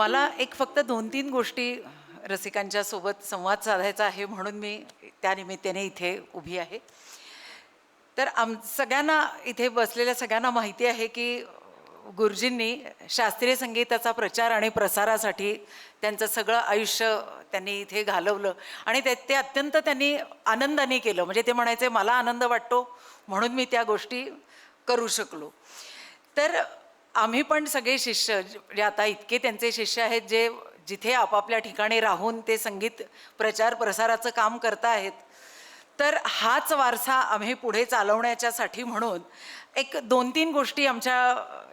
मला एक फक्त 2-3 गोष्टी रसिकांच्या सोबत संवाद साधायचा आहे म्हणून मी त्या निमित्ताने इथे उभी आहे. तर सगळ्यांना इथे बसलेल्या सगळ्यांना माहिती आहे की गुरुजींनी शास्त्रीय संगीताचा प्रचार आणि प्रसारासाठी त्यांचं सगळं आयुष्य त्यांनी इथे घालवलं आणि ते अत्यंत त्यांनी आनंदाने केलं. म्हणजे ते म्हणायचे मला आनंद वाटतो म्हणून मी त्या गोष्टी करू शकलो. तर आम्ही पण सगळे शिष्य जे आता इतके त्यांचे शिष्य आहेत जे जिथे आपापल्या ठिकाणी राहून ते संगीत प्रचार प्रसाराचं काम करता आहेत. तर हाच वारसा आम्ही पुढे चालवण्याच्यासाठी म्हणून एक 2-3 गोष्टी आमच्या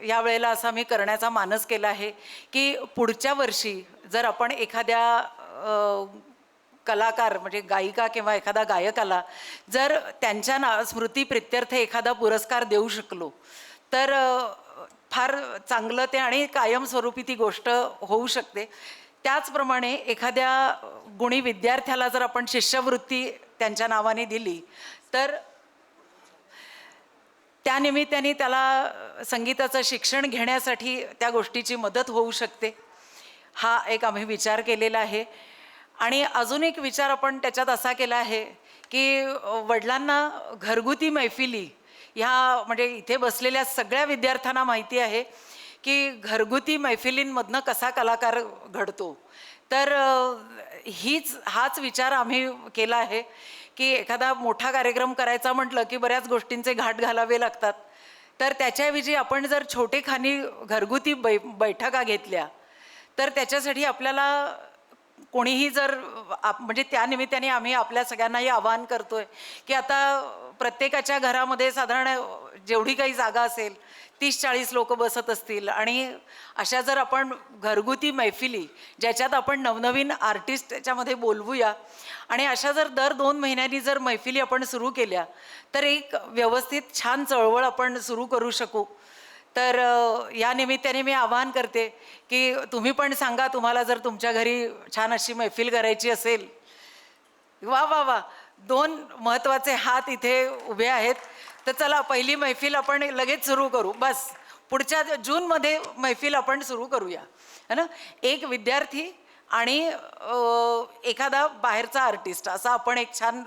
या वेळेला असा मी करण्याचा मानस केला आहे की पुढच्या वर्षी जर आपण एखाद्या कलाकार म्हणजे गायिका किंवा एखादा गायकाला जर त्यांच्या स्मृतीप्रित्यर्थ एखादा पुरस्कार देऊ शकलो तर फार चांगलं ते आणि कायमस्वरूपी ती गोष्ट होऊ शकते. त्याचप्रमाणे एखाद्या गुणी विद्यार्थ्याला जर आपण शिष्यवृत्ती त्यांच्या नावाने दिली तर त्यानिमित्ताने त्याला संगीताचं शिक्षण घेण्यासाठी त्या गोष्टीची मदत होऊ शकते. हा एक आम्ही विचार केलेला आहे. आणि अजून एक विचार आपण त्याच्यात असा केला आहे की वडिलांना घरगुती मैफिली ह्या म्हणजे इथे बसलेल्या सगळ्या विद्यार्थ्यांना माहिती आहे की घरगुती मैफिलींमधनं कसा कलाकार घडतो. तर हाच विचार आम्ही केला आहे की एखादा मोठा कार्यक्रम करायचा म्हटलं की बऱ्याच गोष्टींचे घाट घालावे लागतात. तर त्याच्याऐवजी आपण जर छोटेखानी घरगुती बैठका घेतल्या तर त्याच्यासाठी आपल्याला कोणीही जर म्हणजे त्यानिमित्ताने आम्ही आपल्या सगळ्यांनाही आवाहन करतोय की आता प्रत्येकाच्या घरामध्ये साधारण जेवढी काही जागा असेल 30-40 लोक बसत असतील आणि अशा जर आपण घरगुती मैफिली ज्याच्यात आपण नवनवीन आर्टिस्ट त्याच्यामध्ये बोलवूया आणि अशा जर दर 2 महिन्यांनी जर मैफिली आपण सुरू केल्या तर एक व्यवस्थित छान चळवळ आपण सुरू करू शकू. तर या निमित्ताने मी आवाहन करते की तुम्ही पण सांगा तुम्हाला जर तुमच्या घरी छान अशी मैफिल करायची असेल. वा वा वा 2 महत्त्वाचे हात इथे उभे आहेत. तर चला पहिली मैफिल आपण लगेच सुरू करू. बस पुढच्या जूनमध्ये मैफिल आपण सुरू करूया है ना. एक विद्यार्थी आणि एखादा बाहेरचा आर्टिस्ट असा आपण एक छान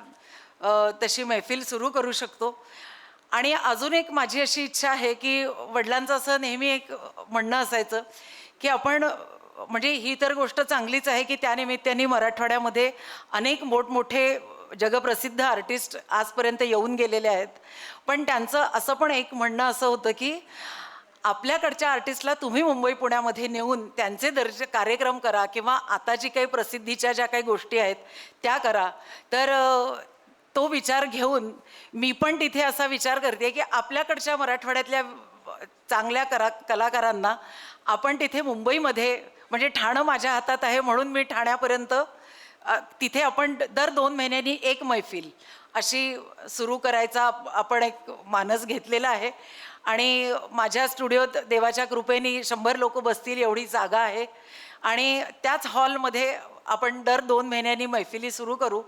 तशी मैफिल सुरू करू शकतो. आणि अजून एक माझी अशी इच्छा आहे की वडिलांचं असं नेहमी एक म्हणणं असायचं की आपण म्हणजे ही तर गोष्ट चांगलीच आहे की त्यानिमित्ताने मराठवाड्यामध्ये अनेक मोठमोठे जगप्रसिद्ध आर्टिस्ट आजपर्यंत येऊन गेलेले आहेत. पण त्यांचं असं पण एक म्हणणं असं होतं की आपल्याकडच्या आर्टिस्टला तुम्ही मुंबई पुण्यामध्ये नेऊन त्यांचे कार्यक्रम करा किंवा आता जी काही प्रसिद्धीच्या ज्या काही गोष्टी आहेत त्या करा. तर तो विचार घेऊन मी पण तिथे असा विचार करते की आपल्याकडच्या मराठवाड्यातल्या चांगल्या कलाकारांना आपण तिथे मुंबईमध्ये म्हणजे ठाणं माझ्या हातात आहे म्हणून मी ठाण्यापर्यंत तिथे आपण दर 2 महिन्यांनी एक मैफिल अशी सुरू करायचा आपण एक मानस घेतलेला आहे. आणि माझ्या स्टुडिओत देवाच्या कृपेने 100 लोक बसतील एवढी जागा आहे आणि त्याच हॉलमध्ये आपण दर 2 महिन्यांनी मैफिली सुरू करू.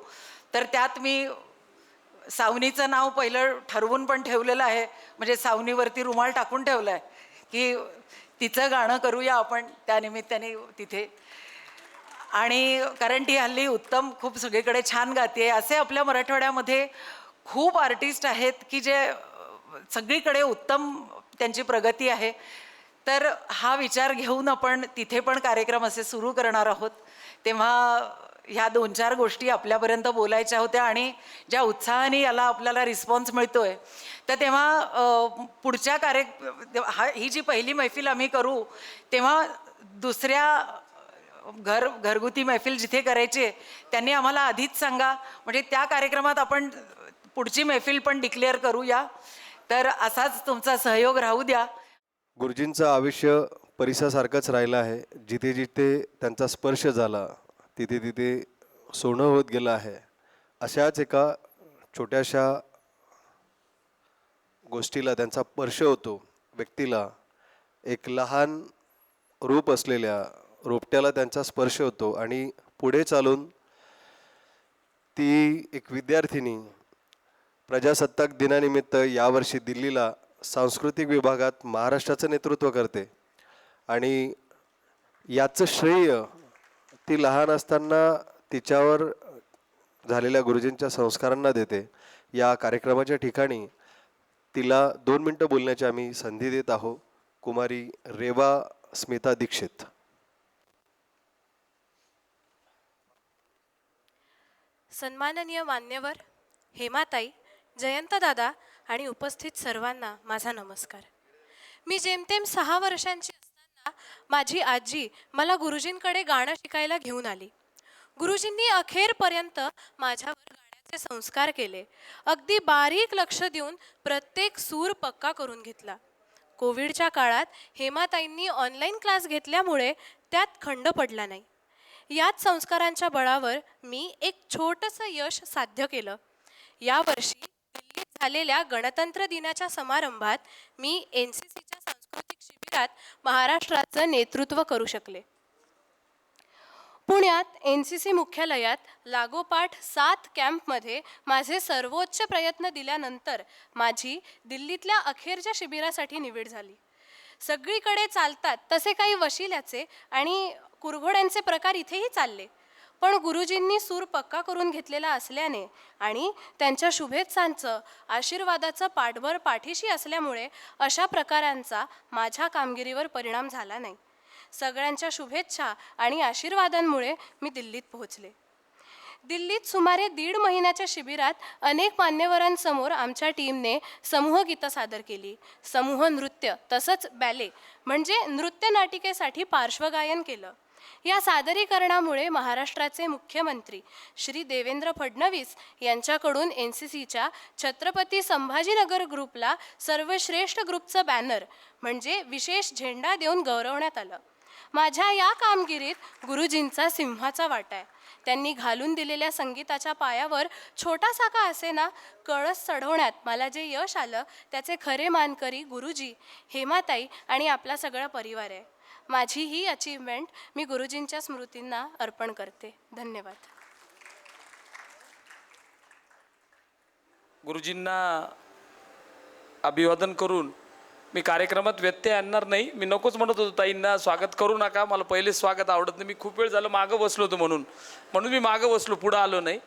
तर त्यात मी सावनीचं नाव पहिलं ठरवून पण ठेवलेलं आहे. म्हणजे सावनीवरती रुमाल टाकून ठेवला आहे की तिचं गाणं करूया आपण त्यानिमित्ताने तिथे. आणि कारण ती हल्ली उत्तम खूप सगळीकडे छान गाते. असे आपल्या मराठवाड्यामध्ये खूप आर्टिस्ट आहेत की जे सगळीकडे उत्तम त्यांची प्रगती आहे. तर हा विचार घेऊन आपण तिथे पण कार्यक्रम असे सुरू करणार आहोत. तेव्हा ह्या 2-4 गोष्टी आपल्यापर्यंत बोलायच्या होत्या आणि ज्या उत्साहाने याला आपल्याला रिस्पॉन्स मिळतोय तर तेव्हा पुढच्या ही जी पहिली मैफिल आम्ही करू तेव्हा दुसऱ्या घरगुती मैफिल जिथे करायची त्यांनी आम्हाला आधीच सांगा म्हणजे त्या कार्यक्रमात आपण पुढची मैफिल पण डिक्लेअर करूया. तर असाच तुमचा सहयोग राहू द्या. गुरुजींचं आयुष्य परिसासारखंच राहिलं आहे. जिथे जिथे त्यांचा स्पर्श झाला तिथे तिथे सोनं होत गेलं आहे. अशाच एका छोट्याशा गोष्टीला त्यांचा स्पर्श होतो. व्यक्तीला एक लहान रूप असलेल्या रोपट्याला त्यांचा स्पर्श होतो आणि पुढे चालून ती एक विद्यार्थिनी प्रजासत्ताक दिनानिमित्त यावर्षी दिल्लीला सांस्कृतिक विभागात महाराष्ट्राचं नेतृत्व करते. आणि याचं श्रेय ती लहान असताना तिच्यावर झालेल्या गुरुजींच्या संस्कारांना देते. या कार्यक्रमाच्या ठिकाणी तिला 2 मिनिटं बोलण्याची आम्ही संधी देत आहोत. कुमारी रेवा स्मिता दीक्षित. सन्माननीय मान्यवर, हेमाताई, जयंतदादा आणि उपस्थित सर्वांना माझा नमस्कार. मी जेमतेम 6 वर्षांची असताना माझी आजी मला गुरुजींकडे गाणं शिकायला घेऊन आली. गुरुजींनी अखेरपर्यंत माझ्यावर गाण्याचे संस्कार केले. अगदी बारीक लक्ष देऊन प्रत्येक सूर पक्का करून घेतला. कोविडच्या काळात हेमाताईंनी ऑनलाईन क्लास घेतल्यामुळे त्यात खंड पडला नाही. याच संस्कारांच्या बळावर मी एक छोटंसं यश साध्य केलं. यावर्षी दिल्लीत झालेल्या गणतंत्र दिनाच्या समारंभात मी NCCच्या सांस्कृतिक शिबिरात महाराष्ट्राचं नेतृत्व करू शकले. पुण्यात NCC मुख्यालयात लागोपाठ 7 कॅम्पमध्ये माझे सर्वोच्च प्रयत्न दिल्यानंतर माझी दिल्लीतल्या अखेरच्या शिबिरासाठी निवड झाली. सगळीकडे चालतात तसे काही वशिल्याचे आणि कुरघोड्यांचे प्रकार इथेही चालले, पण गुरुजींनी सूर पक्का करून घेतलेला असल्याने आणि त्यांच्या शुभेच्छांचं आशीर्वादाचं पाठबळ पाठीशी असल्यामुळे अशा प्रकारांचा माझ्या कामगिरीवर परिणाम झाला नाही. सगळ्यांच्या शुभेच्छा आणि आशीर्वादांमुळे मी दिल्लीत पोहोचले. दिल्लीत सुमारे 1.5 महिन्याच्या शिबिरात अनेक मान्यवरांसमोर आमच्या टीमने समूहगीतं सादर केली, समूह नृत्य तसंच बॅले म्हणजे नृत्य नाटिकेसाठी पार्श्वगायन केलं. या सादरीकरणामुळे महाराष्ट्राचे मुख्यमंत्री श्री देवेंद्र फडणवीस यांच्याकडून NCCच्या छत्रपती संभाजीनगर ग्रुपला सर्वश्रेष्ठ ग्रुपचं बॅनर म्हणजे विशेष झेंडा देऊन गौरवण्यात आलं. माझ्या या कामगिरीत गुरुजींचा सिंहाचा वाटा आहे. त्यांनी घालून दिलेल्या संगीताच्या पायावर छोटासा का असेना कळस चढवण्यात मला जे यश आलं त्याचे खरे मानकरी गुरुजी, हेमाताई आणि आपला सगळा परिवार आहे. माझी ही अचीवमेंट मी गुरुजींच्या स्मृतींना अर्पण करते. धन्यवाद. गुरुजींना अभिवादन करून मी कार्यक्रमात व्यत्यय आणणार नाही. मी नकोच म्हणत होतो ताईंना स्वागत करू नका, मला पहिले स्वागत आवडत नाही. मी खूप वेळ झालं मागं बसलो होतो म्हणून मी मागं बसलो, पुढं आलो नाही.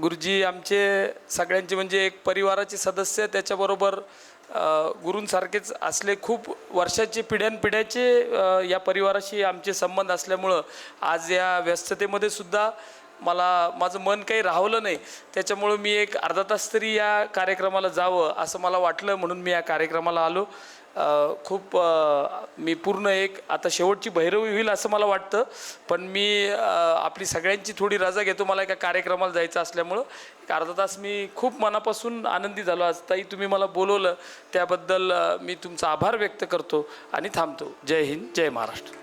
गुरुजी आमचे सगळ्यांचे म्हणजे एक परिवाराचे सदस्य, त्याच्याबरोबर गुरूंसारखेच असले खूप वर्षाचे पिढ्यानपिढ्याचे या परिवाराशी आमचे संबंध असल्यामुळं आज या व्यस्ततेमध्ये सुद्धा माझं मन काही राहवलं नाही. त्याच्यामुळं मी एक अर्धा तास तरी या कार्यक्रमाला जावं असं मला वाटलं, म्हणून मी या कार्यक्रमाला आलो. मी पूर्ण एक आता शेवटची भैरवी होईल असं मला वाटतं, पण मी आपली सगळ्यांची थोडी रजा घेतो. मला एका कार्यक्रमाला जायचं असल्यामुळं एक अर्धा तास मी खूप मनापासून आनंदी झालो. आज ताई तुम्ही मला बोलवलं त्याबद्दल मी तुमचा आभार व्यक्त करतो आणि थांबतो. जय हिंद, जय महाराष्ट्र.